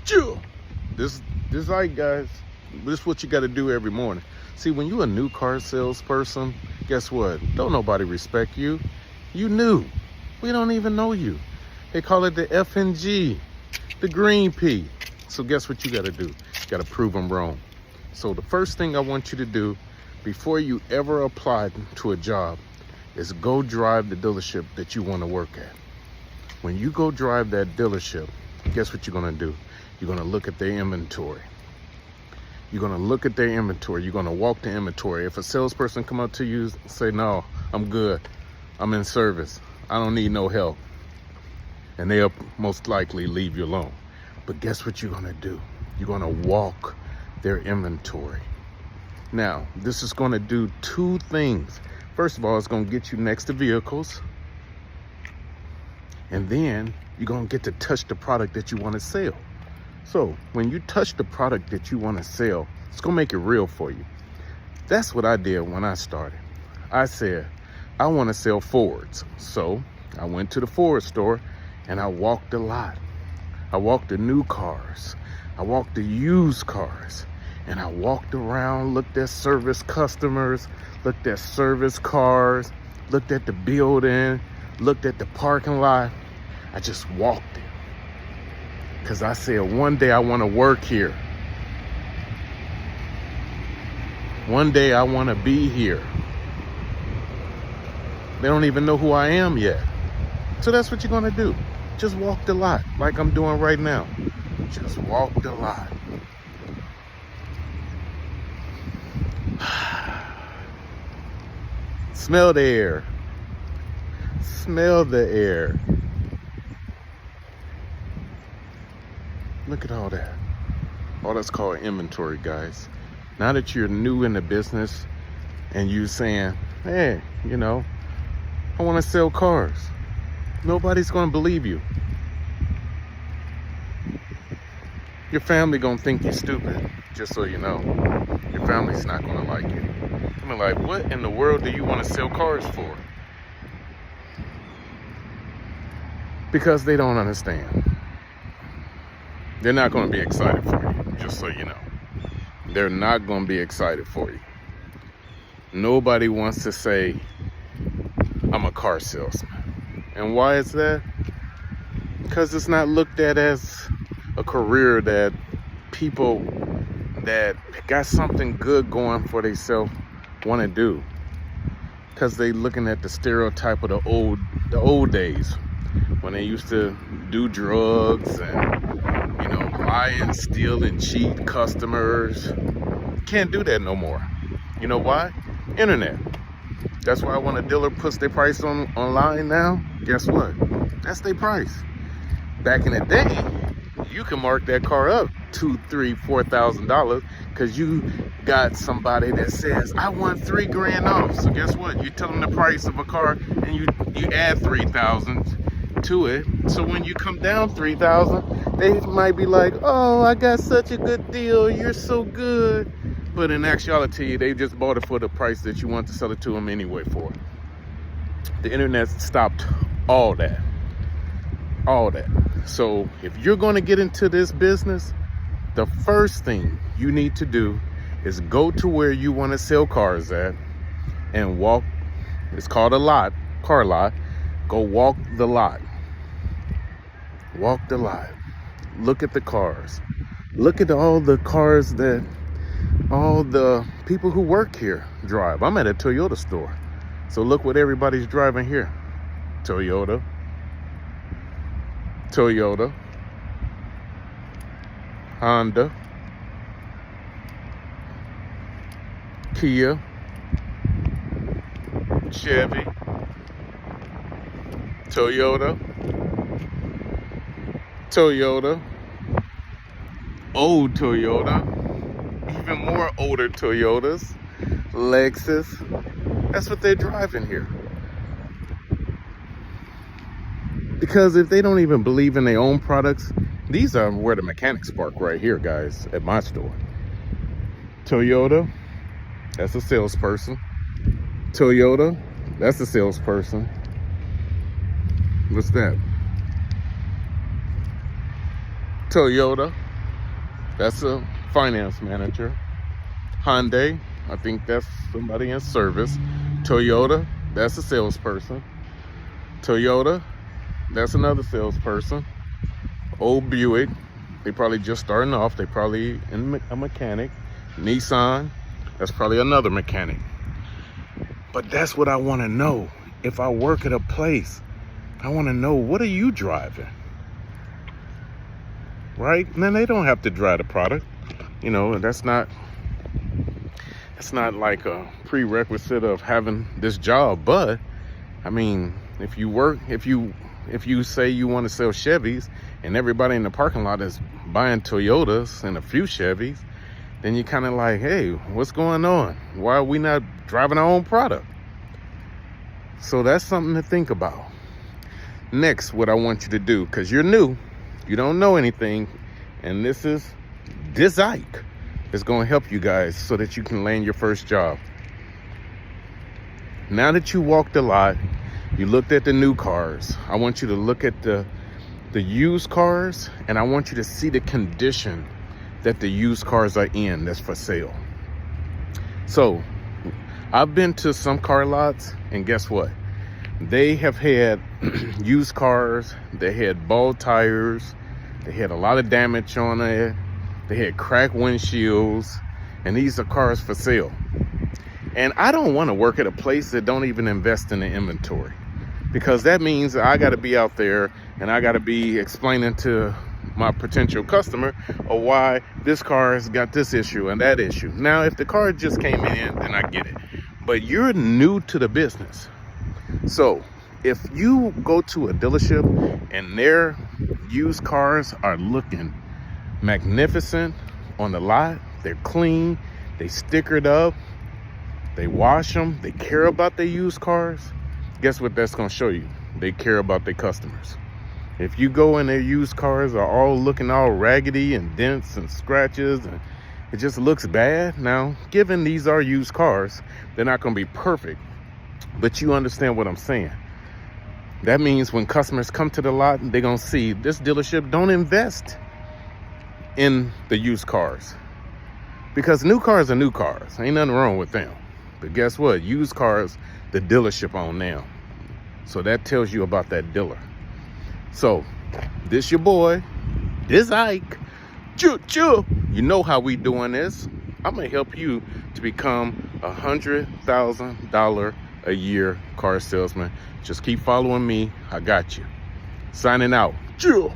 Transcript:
Chew. This right, guys. This is what you got to do every morning. See, when you a new car salesperson, guess what? Don't nobody respect you. You new. We don't even know you. They call it the FNG, the green P. So guess what you got to do? You got to prove them wrong. So the first thing I want you to do before you ever apply to a job is go drive the dealership that you want to work at. When you go drive that dealership, guess what you're going to do? You're going to look at their inventory. You're going to look at their inventory. You're going to walk the inventory. If a salesperson come up to you and say, no, I'm good. I'm in service. I don't need no help. And they'll most likely leave you alone. But guess what you're going to do? You're going to walk their inventory. Now, this is going to do two things. First of all, it's going to get you next to vehicles. And then you're going to get to touch the product that you want to sell. So when you touch the product that you want to sell, it's going to make it real for you. That's what I did when I started. I said, I want to sell Fords. So I went to the Ford store and I walked a lot. I walked the new cars. I walked the used cars. And I walked around, looked at service customers, looked at service cars, looked at the building, looked at the parking lot. I just walked it. Because I said, one day I want to work here. One day I want to be here. They don't even know who I am yet. So that's what you're going to do. Just walk the lot like I'm doing right now. Just walk the lot. Smell the air. Smell the air. Look at all that. All that's called inventory, guys. Now that you're new in the business and you're saying, hey, you know, I want to sell cars. Nobody's going to believe you. Your family going to think you're stupid, just so you know. Your family's not going to like you. I mean, like, what in the world do you want to sell cars for? Because they don't understand. They're not going to be excited for you, just so you know. They're not going to be excited for you. Nobody wants to say, I'm a car salesman. And why is that? Because it's not looked at as a career that people that got something good going for themselves want to do. Because they looking at the stereotype of the old days when they used to do drugs and, you know, lie and steal and cheat customers. Can't do that no more. You know why? Internet. That's why when a dealer puts their price online now, guess what? That's their price. Back in the day, you can mark that car up $2,000, $3,000, $4,000 because you got somebody that says, I want $3,000 off. So guess what? You tell them the price of a car and you add $3,000 to it. So when you come down $3,000, they might be like, oh, I got such a good deal. You're so good. But in actuality, they just bought it for the price that you want to sell it to them anyway for. The internet stopped all that. All that. So if you're going to get into this business, the first thing you need to do is go to where you want to sell cars at and walk. It's called a lot, car lot. Go walk the lot. Walk the lot. Look at the cars. Look at all the cars that all the people who work here drive. I'm at a Toyota store. So look what everybody's driving here. Toyota. Toyota. Honda. Kia. Chevy. Toyota. Toyota. Old Toyota. Even more older Toyotas. Lexus. That's what they're driving here. Because if they don't even believe in their own products, these are where the mechanics park right here, guys, at my store. Toyota, that's a salesperson. Toyota, that's a salesperson. What's that? Toyota, That's a finance manager. Hyundai, I think that's somebody in service. Toyota, that's a salesperson. Toyota, that's another salesperson. Old Buick, they probably just starting off. They probably a mechanic. Nissan, that's probably another mechanic. But that's what I want to know. If I work at a place, I want to know, what are you driving? Right? And then they don't have to drive the product. You know, that's not like a prerequisite of having this job. But I mean, if you say you want to sell Chevys and everybody in the parking lot is buying Toyotas and a few Chevys, then you're kind of like, hey, what's going on? Why are we not driving our own product? So that's something to think about. Next, what I want you to do, because you're new, you don't know anything, and this Ike is going to help you guys so that you can land your first job. Now that you walked the lot, you looked at the new cars, I want you to look at the used cars, and I want you to see the condition that the used cars are in that's for sale. So I've been to some car lots, and guess what? They have had used cars, they had bald tires, they had a lot of damage on it, they had cracked windshields, and these are cars for sale. And I don't want to work at a place that don't even invest in the inventory, because that means I got to be out there and I got to be explaining to my potential customer or why this car has got this issue and that issue. Now, if the car just came in, then I get it. But you're new to the business. So if you go to a dealership and their used cars are looking magnificent on the lot, they're clean, they stickered up, they wash them, they care about their used cars, guess what that's going to show you? They care about their customers. If you go and their used cars are all looking all raggedy and dents and scratches and it just looks bad, now, given these are used cars, they're not going to be perfect, but you understand what I'm saying. That means when customers come to the lot, they're going to see this dealership don't invest in the used cars, because new cars are new cars. Ain't nothing wrong with them. But guess what? Used cars, the dealership on them. So that tells you about that dealer. So this your boy, this Ike. Choo. You know how we doing this. I'm going to help you to become $100,000 a year car salesman. Just keep following me. I got you. Signing out. Choo.